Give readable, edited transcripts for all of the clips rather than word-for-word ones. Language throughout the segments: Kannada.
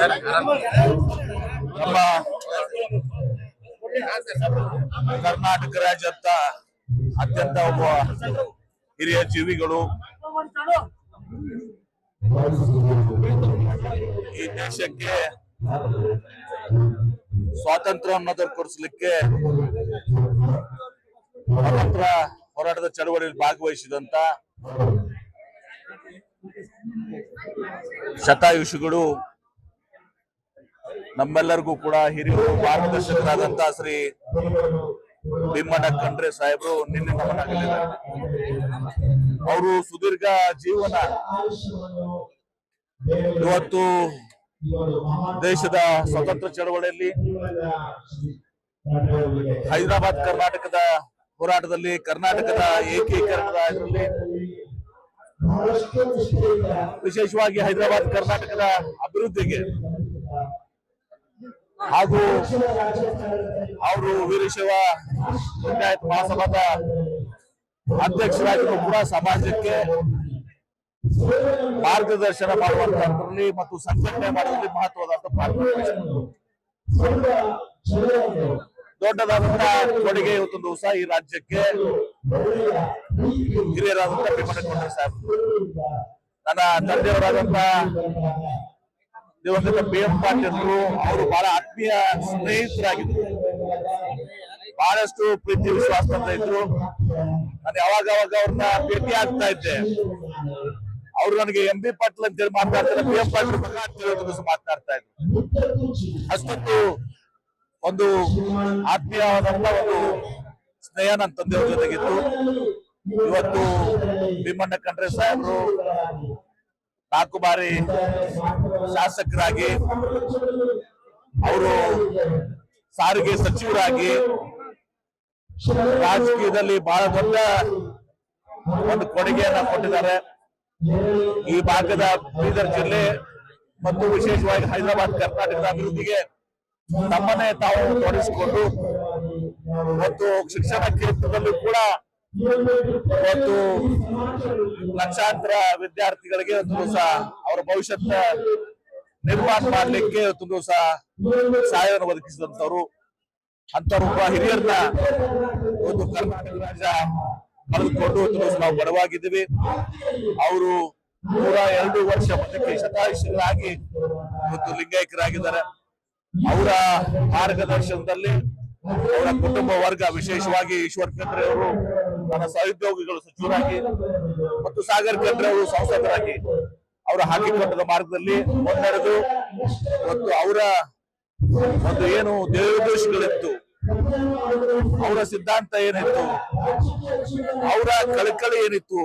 ನಮ್ಮ ಕರ್ನಾಟಕ ರಾಜ್ಯದ ಅತ್ಯಂತ ಒಬ್ಬ ಹಿರಿಯ ಜೀವಿಗಳು ಈ ದೇಶಕ್ಕೆ ಸ್ವಾತಂತ್ರ್ಯವನ್ನು ದೊರಕಿಸಲಿಕ್ಕೆ ಸ್ವಾತಂತ್ರ್ಯ ಹೋರಾಟದ ಚಳವಳಿಯಲ್ಲಿ ಭಾಗವಹಿಸಿದಂತ ಶತಾಯುಷಿಗಳು, ನಮ್ಮೆಲ್ಲರಿಗೂ ಕೂಡ ಹಿರಿಯರು, ಮಾರ್ಗದರ್ಶಕರಾದಂತ ಶ್ರೀ ಭೀಮಣ್ಣ ಖಂಡ್ರೆ ಸಾಹೇಬರು ನಿನ್ನೆ ನಮನಾಗಲಿದ್ದಾರೆ. ಅವರು ಸುದೀರ್ಘ ಜೀವನ ಇವತ್ತು ದೇಶದ ಸ್ವತಂತ್ರ ಚಳವಳಿಯಲ್ಲಿ ಹೈದರಾಬಾದ್ ಕರ್ನಾಟಕದ ಹೋರಾಟದಲ್ಲಿ, ಕರ್ನಾಟಕದ ಏಕೀಕರಣದ ಇದರಲ್ಲಿ ವಿಶೇಷವಾಗಿ ಹೈದರಾಬಾದ್ ಕರ್ನಾಟಕದ ಅಭಿವೃದ್ಧಿಗೆ ಹಾಗೂ ಅವರು ವೀರಶೈವ ಲಿಂಗಾಯತ ಮಹಾಸಭಾದ ಅಧ್ಯಕ್ಷರಾಗಿಯೂ ಕೂಡ ಸಮಾಜಕ್ಕೆ ಮಾರ್ಗದರ್ಶನ ಮಾಡುವಂತಹದ್ರಲ್ಲಿ ಮತ್ತು ಸಂಘಟನೆ ಮಾಡುವಲ್ಲಿ ಮಹತ್ವದ ಪಾತ್ರ ದೊಡ್ಡದಾದಂತಹ ಕೊಡುಗೆ ಇವತ್ತೊಂದು ದಿವಸ ಈ ರಾಜ್ಯಕ್ಕೆ ಹಿರಿಯರಾದಂತಹ ಭೀಮಣ್ಣ ಖಂಡ್ರೆ ಸಾಹೇಬರು, ನನ್ನ ತಂದೆಯವರಾದಂತ ದಿವಂಗತ BM ಪಾಟೀಲರು, ಅವರು ಬಹಳ ಆತ್ಮೀಯ ಸ್ನೇಹಿತರಾಗಿದ್ರು, ಬಹಳಷ್ಟು ಪ್ರೀತಿ ವಿಶ್ವಾಸದಿಂದ ಇದ್ರು. ನಾನು ಯಾವಾಗ ಅವ್ರನ್ನ ಭೇಟಿ ಆಗ್ತಾ ಇದ್ದೆ. ಅವ್ರು ನನಗೆ MB ಪಾಟೀಲ್ ಅಂತೇಳಿ ಮಾತಾಡ್ತಾರೆ, BM ಪಾಟೀಲ್ ಮಗ ಅಂತೇಳಿ ಮಾತನಾಡ್ತಾ ಇದ್ರು. ಅಷ್ಟೊಂದು ಒಂದು ಆತ್ಮೀಯವಾದಂತ ಒಂದು ಸ್ನೇಹ ನನ್ನ ತಂದೆಯವ್ರ ಜೊತೆಗಿತ್ತು. ಇವತ್ತು ಭೀಮಣ್ಣ ಖಂಡ್ರೆ ಸಾಹೇಬರು 4 ಬಾರಿ ಶಾಸಕರಾಗಿ, ಅವರು ಸಾರಿಗೆ ಸಚಿವರಾಗಿ ರಾಜಕೀಯದಲ್ಲಿ ಬಹಳ ದೊಡ್ಡ ಒಂದು ಕೊಡುಗೆಯನ್ನ ಕೊಟ್ಟಿದ್ದಾರೆ. ಈ ಭಾಗದ ಬೀದರ್ ಜಿಲ್ಲೆ ಮತ್ತು ವಿಶೇಷವಾಗಿ ಹೈದರಾಬಾದ್ ಕರ್ನಾಟಕದ ಅಭಿವೃದ್ಧಿಗೆ ತಮ್ಮನ್ನೇ ತಾವು ತೊಡಗಿಸಿಕೊಂಡು ಮತ್ತು ಶಿಕ್ಷಣ ಕ್ಷೇತ್ರದಲ್ಲೂ ಕೂಡ ಇವತ್ತು ಲಕ್ಷಾಂತರ ವಿದ್ಯಾರ್ಥಿಗಳಿಗೆ ಒಂದು ದಿವಸ ಅವರ ಭವಿಷ್ಯತ್ತ ನಿರ್ಮಾಣ ಮಾಡಲಿಕ್ಕೆ ಒಂದು ದಿವಸ ಸಹಾಯವನ್ನು ಒದಗಿಸಿದಂತವ್ರು. ಅಂತವರೊಬ್ಬ ಹಿರಿಯರನ್ನ ಒಂದು ಕರ್ನಾಟಕ ರಾಜ್ಯ ಕಳೆದುಕೊಂಡು ಒಂದು ದಿವಸ ನಾವು ಬಡವಾಗಿದ್ದೀವಿ. ಅವರು 102 ವರ್ಷ ಮುಂದಕ್ಕೆ ಶತಾಯುಷಿಗಳಾಗಿ ಇವತ್ತು ಲಿಂಗೈಕ್ಯರಾಗಿದ್ದಾರೆ. ಅವರ ಮಾರ್ಗದರ್ಶನದಲ್ಲಿ ಅವರ ಕುಟುಂಬ ವರ್ಗ, ವಿಶೇಷವಾಗಿ ಈಶ್ವರ್ ಖಂಡ್ರೆ ಅವರು ನನ್ನ ಸಹೋದ್ಯೋಗಿಗಳು ಸಚಿವರಾಗಿ ಮತ್ತು ಸಾಗರ್ ಖಂಡ್ರೆ ಅವರು ಸಂಸದರಾಗಿ ಅವರ ಹಾಕಿಕೊಟ್ಟದ ಮಾರ್ಗದಲ್ಲಿ ಮುನ್ನಡೆದು ಮತ್ತು ಅವರ ಒಂದು ಏನು ದೇವದೋಷಗಳಿತ್ತು, ಅವರ ಸಿದ್ಧಾಂತ ಏನಿತ್ತು, ಅವರ ಕಳಕಳಿ ಏನಿತ್ತು,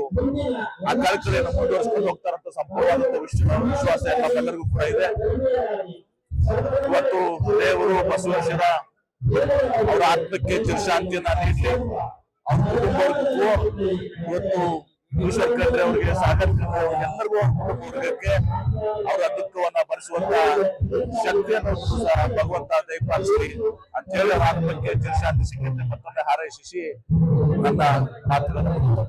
ಆ ಕಳಕಳಿಯನ್ನು ಮುಂದುವರಿಸಿಕೊಂಡು ಹೋಗ್ತಾರಂತ ಸಂಪೂರ್ಣವಾದಂತ ವಿಶ್ವಾಸ ನಮ್ಮೆಲ್ಲರಿಗೂ ಕೂಡ ಇದೆ. ಇವತ್ತು ದೇವರು ಬಸವೇಶ್ವರ ಅವರ ಆತ್ಮಕ್ಕೆ ಚಿರಶಾಂತಿಯನ್ನ ನೀಡಲಿ. ಅವ್ರ ಕುಟುಂಬವರ್ಗಕ್ಕೂ ಇವತ್ತು ಈಶ್ವರ್ ಖಂಡ್ರೆ ಅವರಿಗೆ, ಸಾಗರ್ ಖಂಡ್ರೆ ಅವರಿಗೆ, ಎಲ್ಲರಿಗೂ ಕುಟುಂಬ ವರ್ಗಕ್ಕೆ ಅವರ ದುಃಖವನ್ನ ಭರಿಸುವಂತ ಶಕ್ತಿಯನ್ನು ಸಹ ಭಗವಂತ ದಯಪಾಲಿಸಲಿ ಅಂತ ಹೇಳಿ ಅವರ ಆತ್ಮಕ್ಕೆ ಚಿರಶಾಂತಿ ಸಿಗುತ್ತೆ ಮತ್ತೊಮ್ಮೆ ಹಾರೈಸಿ ನನ್ನ ಮಾತುಗಳನ್ನು